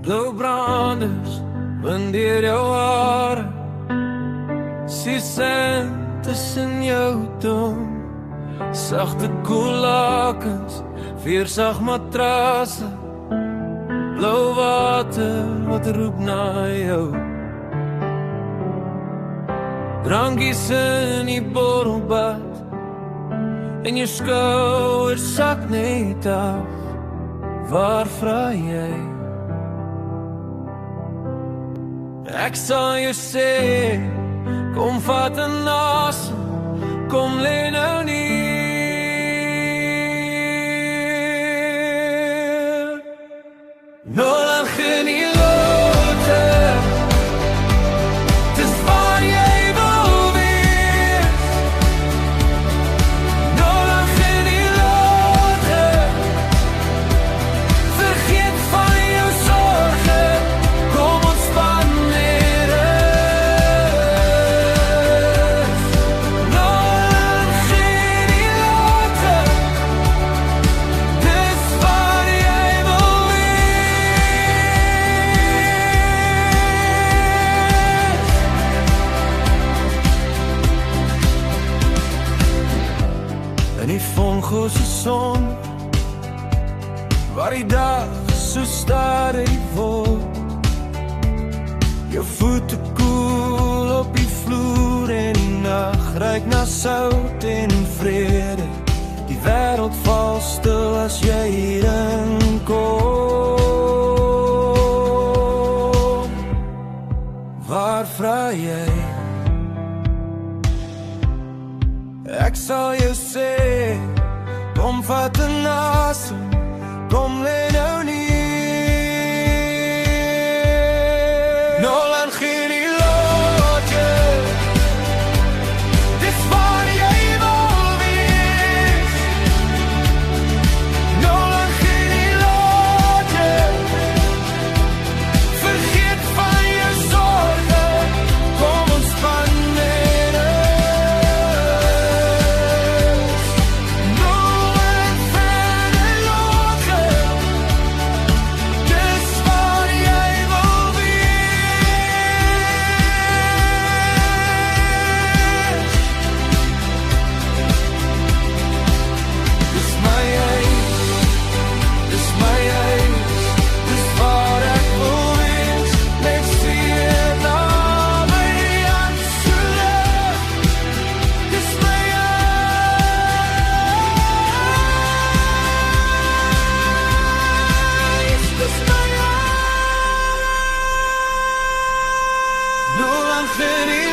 Blou branders, wind deur jou hare, sien sand tussen jou tong, sagte koellakens, veersag matrasse, blou water wat roep na jou. Drankies in die borrelbad, en jou skouers sak net af. Waar vra jy? Ek sal jou sê, kom vat 'n asem, kom lê nou neer. Nou lag in die lote, dis waar jy wil wees. Nou lag in die lote, vergeet van jou sorge, kom ontspan net eens. Nou lag in die lote, dis waar jy wil in die vongose son, waar die dag so stadig word. Jou voete koel op die vloer en die nag ruik na sout en vrede. Die wêreld val stil as jy hierin kom. Waar vra jy? Ek sal jou sê, kom vat 'n asem, kom lê nou neer. Nou lang geen die loodje, dis waar jy wil wees. Nou lang geen die loodje, vergeet van jou sorge, kom ontspan net eens. No lang geen